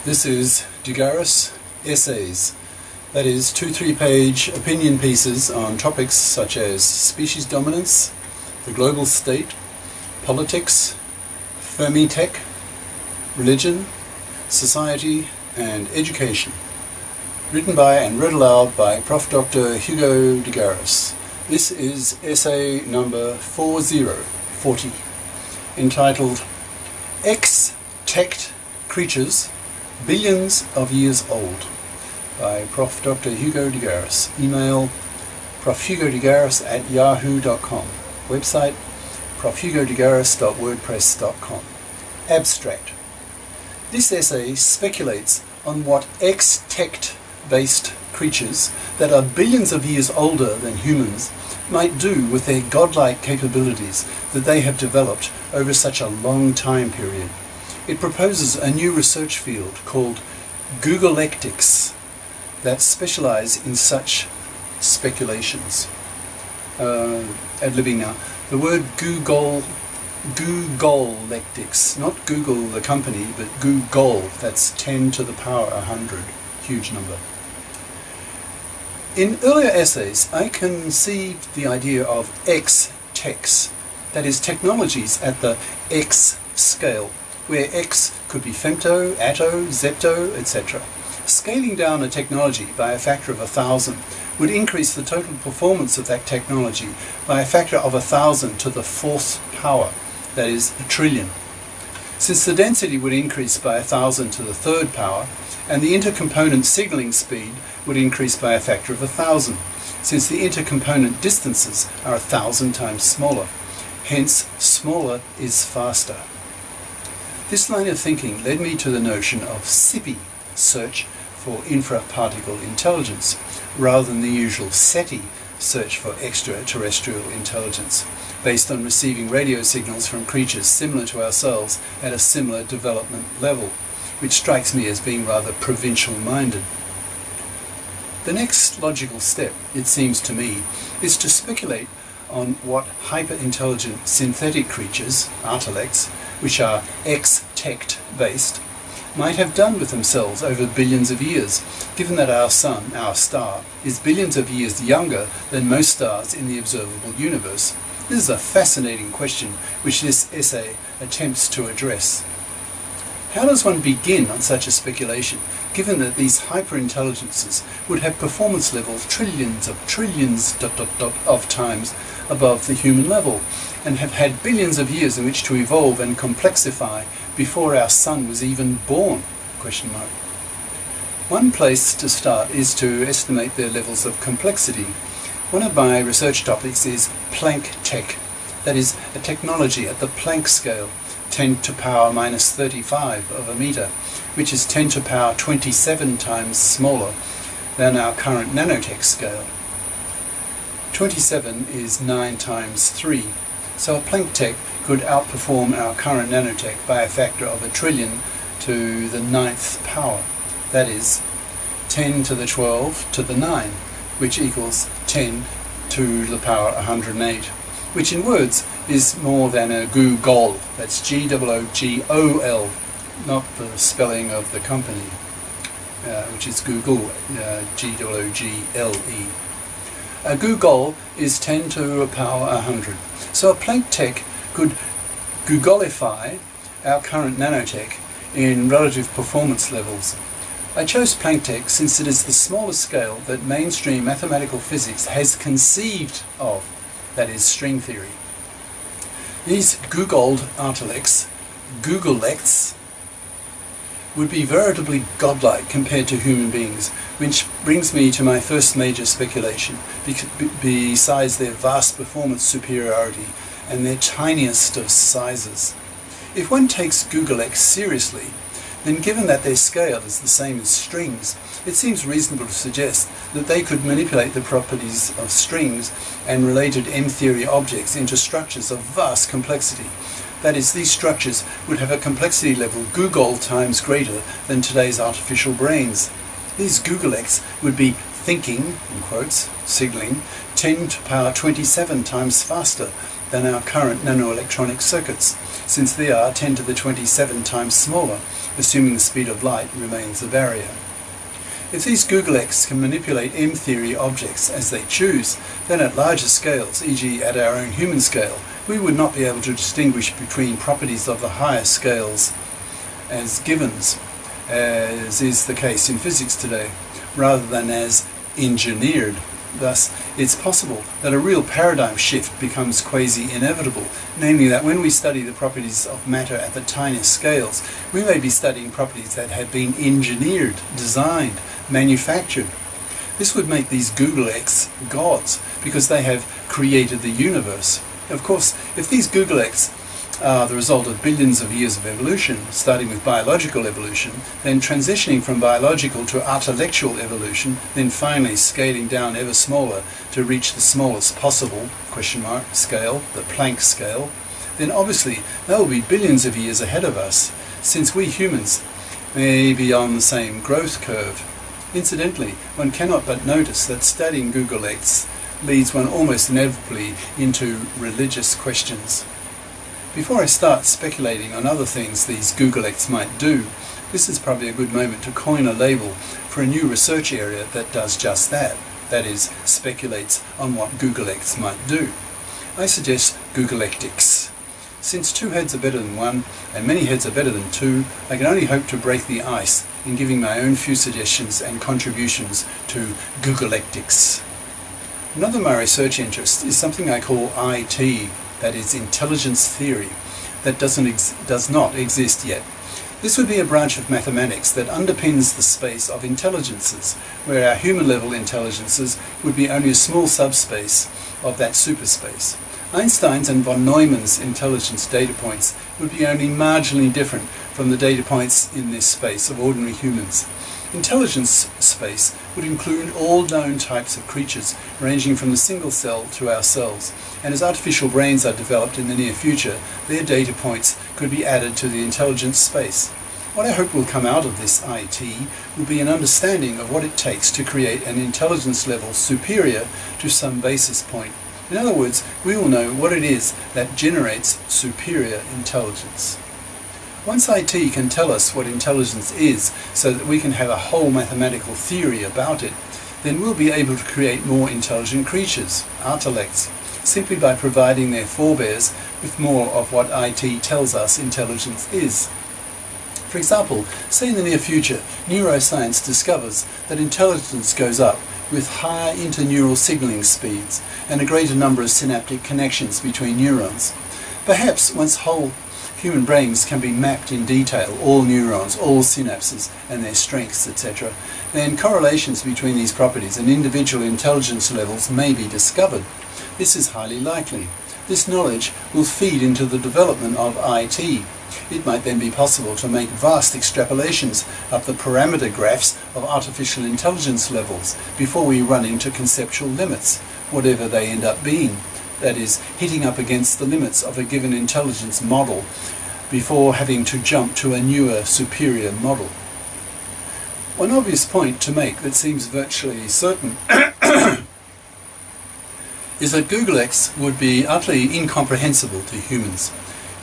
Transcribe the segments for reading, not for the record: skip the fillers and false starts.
This is GARIS Essays, that is 2-3 page opinion pieces on topics such as species dominance, the global state, politics, Fermi-tech, religion, society and education. Written by and read aloud by Prof. Dr. Hugo de GARIS. This is essay number 40, entitled Ex-Tect Creatures Billions of Years Old, by Prof. Dr. Hugo de GARIS. Email profhugodegaris@yahoo.com. Website profhugodegaris.wordpress.com. Abstract. This essay speculates on what ex-tect-based creatures that are billions of years older than humans might do with their godlike capabilities that they have developed over such a long time period. It proposes a new research field called Googletics that specialize in such speculations. Ad-libbing now. The word Googletics, not Google the company, but Google, that's 10 to the power 100, huge number. In earlier essays, I conceived the idea of X-techs, that is, technologies at the X scale, where X could be femto, atto, zepto, etc. Scaling down a technology by a factor of 1,000 would increase the total performance of that technology by a factor of 1,000 to the 4th power, that is, 1 trillion. Since the density would increase by 1,000 to the 3rd power, and the intercomponent signaling speed would increase by a factor of 1,000, since the intercomponent distances are 1,000 times smaller. Hence, smaller is faster. This line of thinking led me to the notion of SIPI, search for infraparticle intelligence, rather than the usual SETI, search for extraterrestrial intelligence, based on receiving radio signals from creatures similar to ourselves at a similar development level, which strikes me as being rather provincial-minded. The next logical step, it seems to me, is to speculate on what hyper-intelligent synthetic creatures, artilects, which are ex-tect based, might have done with themselves over billions of years, given that our sun, our star, is billions of years younger than most stars in the observable universe. This is a fascinating question which this essay attempts to address. How does one begin on such a speculation, given that these hyper-intelligences would have performance levels trillions of times above the human level, and have had billions of years in which to evolve and complexify before our sun was even born? One place to start is to estimate their levels of complexity. One of my research topics is Planck-tech, that is, a technology at the Planck scale, 10 to power minus 35 of a meter, which is 10 to power 27 times smaller than our current nanotech scale. 27 is 9 times 3, so a Planck-tech could outperform our current nanotech by a factor of 1 trillion to the 9th power, that is 10 to the 12 to the 9, which equals 10 to the power 108, which in words is more than a Google, that's G-O-O-G-O-L, not the spelling of the company, which is Google, G-O-O-G-L-E. A Google is 10 to the power 100. So a Planck-tech could Googleify our current nanotech in relative performance levels. I chose Planck-tech since it is the smallest scale that mainstream mathematical physics has conceived of, that is, string theory. These Googled artilects, Googlects, would be veritably godlike compared to human beings, which brings me to my first major speculation, besides their vast performance superiority and their tiniest of sizes. If one takes Googlects seriously, then given that their scale is the same as strings, it seems reasonable to suggest that they could manipulate the properties of strings and related M-theory objects into structures of vast complexity. That is, these structures would have a complexity level Google times greater than today's artificial brains. These Googlects would be thinking, in quotes, signaling, 10 to power 27 times faster than our current nanoelectronic circuits, since they are 10 to the 27 times smaller, assuming the speed of light remains a barrier. If these Googlex can manipulate M-theory objects as they choose, then at larger scales, e.g. at our own human scale, we would not be able to distinguish between properties of the higher scales as givens, as is the case in physics today, rather than as engineered. Thus, it's possible that a real paradigm shift becomes quasi-inevitable, namely that when we study the properties of matter at the tiniest scales, we may be studying properties that have been engineered, designed, manufactured. This would make these Googlex gods, because they have created the universe. Of course, if these Googlex are the result of billions of years of evolution, starting with biological evolution, then transitioning from biological to intellectual evolution, then finally scaling down ever smaller to reach the smallest possible scale, the Planck scale, then obviously they will be billions of years ahead of us, since we humans may be on the same growth curve. Incidentally, one cannot but notice that studying Googlex leads one almost inevitably into religious questions. Before I start speculating on other things these Googlex might do, this is probably a good moment to coin a label for a new research area that does just that is, speculates on what Googlex might do. I suggest Googlelectics. Since two heads are better than one, and many heads are better than two, I can only hope to break the ice in giving my own few suggestions and contributions to Googlelectics. Another of my research interest is something I call IT, that is intelligence theory, that does not exist yet. This would be a branch of mathematics that underpins the space of intelligences, where our human-level intelligences would be only a small subspace of that superspace. Einstein's and von Neumann's intelligence data points would be only marginally different from the data points in this space of ordinary humans. Intelligence space would include all known types of creatures, ranging from the single cell to ourselves, and as artificial brains are developed in the near future, their data points could be added to the intelligence space. What I hope will come out of this IT will be an understanding of what it takes to create an intelligence level superior to some basis point. In other words, we will know what it is that generates superior intelligence. Once IT can tell us what intelligence is, so that we can have a whole mathematical theory about it, then we'll be able to create more intelligent creatures, intellects, simply by providing their forebears with more of what IT tells us intelligence is. For example, say in the near future, neuroscience discovers that intelligence goes up with higher interneural signaling speeds and a greater number of synaptic connections between neurons. Perhaps once whole human brains can be mapped in detail, all neurons, all synapses and their strengths, etc., then correlations between these properties and individual intelligence levels may be discovered. This is highly likely. This knowledge will feed into the development of IT. It might then be possible to make vast extrapolations of the parameter graphs of artificial intelligence levels before we run into conceptual limits, whatever they end up being. That is, hitting up against the limits of a given intelligence model before having to jump to a newer, superior model. One obvious point to make that seems virtually certain is that Googlex would be utterly incomprehensible to humans.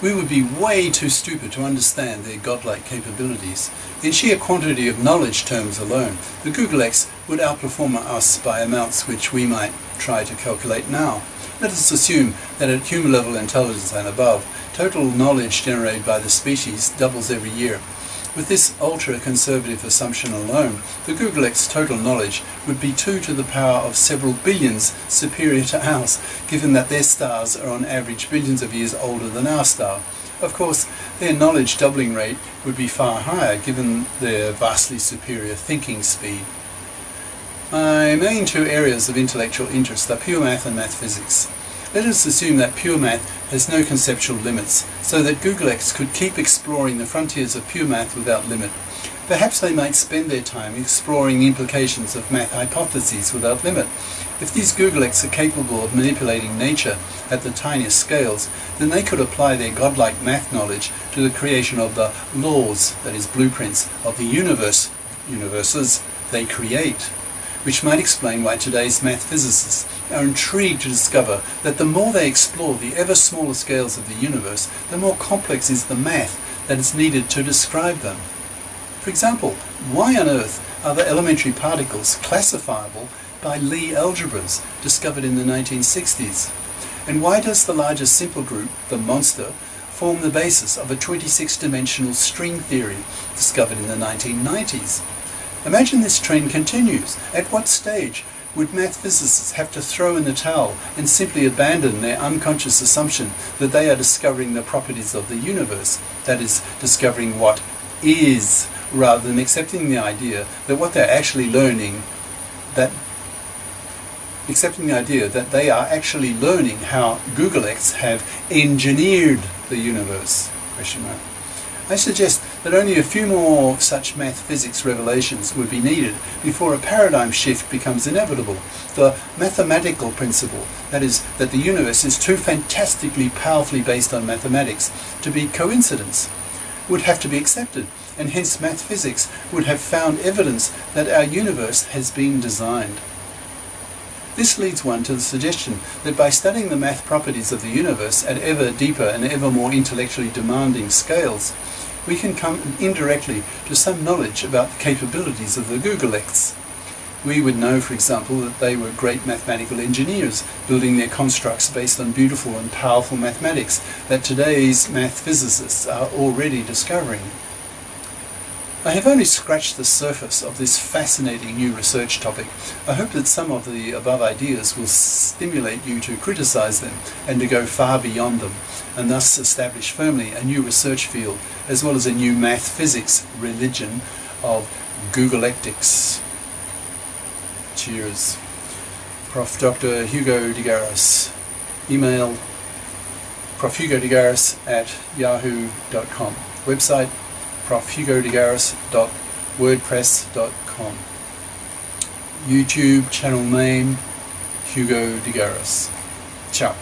We would be way too stupid to understand their godlike capabilities. In sheer quantity of knowledge terms alone, the Googlex would outperform us by amounts which we might try to calculate now. Let us assume that at human level intelligence and above, total knowledge generated by the species doubles every year. With this ultra-conservative assumption alone, the Googlex total knowledge would be 2 to the power of several billions superior to ours, given that their stars are on average billions of years older than our star. Of course, their knowledge doubling rate would be far higher, given their vastly superior thinking speed. My main two areas of intellectual interest are pure math and math physics. Let us assume that pure math has no conceptual limits, so that Googlex could keep exploring the frontiers of pure math without limit. Perhaps they might spend their time exploring the implications of math hypotheses without limit. If these Googlex are capable of manipulating nature at the tiniest scales, then they could apply their godlike math knowledge to the creation of the laws, that is, blueprints, of the universes they create, which might explain why today's math physicists are intrigued to discover that the more they explore the ever smaller scales of the universe, the more complex is the math that is needed to describe them. For example, why on earth are the elementary particles classifiable by Lie algebras discovered in the 1960s? And why does the largest simple group, the monster, form the basis of a 26-dimensional string theory discovered in the 1990s? Imagine this trend continues. At what stage would math physicists have to throw in the towel and simply abandon their unconscious assumption that they are discovering the properties of the universe, that is, discovering what is, rather than accepting the idea that what they're actually learning, that they are actually learning how Googleites have engineered the universe? ? I suggest that only a few more such math physics revelations would be needed before a paradigm shift becomes inevitable. The mathematical principle, that is, that the universe is too fantastically powerfully based on mathematics to be coincidence, would have to be accepted, and hence math physics would have found evidence that our universe has been designed. This leads one to the suggestion that by studying the math properties of the universe at ever deeper and ever more intellectually demanding scales, we can come indirectly to some knowledge about the capabilities of the Googleites. We would know, for example, that they were great mathematical engineers, building their constructs based on beautiful and powerful mathematics that today's math physicists are already discovering. I have only scratched the surface of this fascinating new research topic. I hope that some of the above ideas will stimulate you to criticize them and to go far beyond them, and thus establish firmly a new research field, as well as a new math physics religion of Googleictics. Cheers. Prof. Dr. Hugo de Garis. Email profhugodegaris@yahoo.com. Website profhugodegaris.wordpress.com. YouTube channel name Hugo de Garis. Ciao.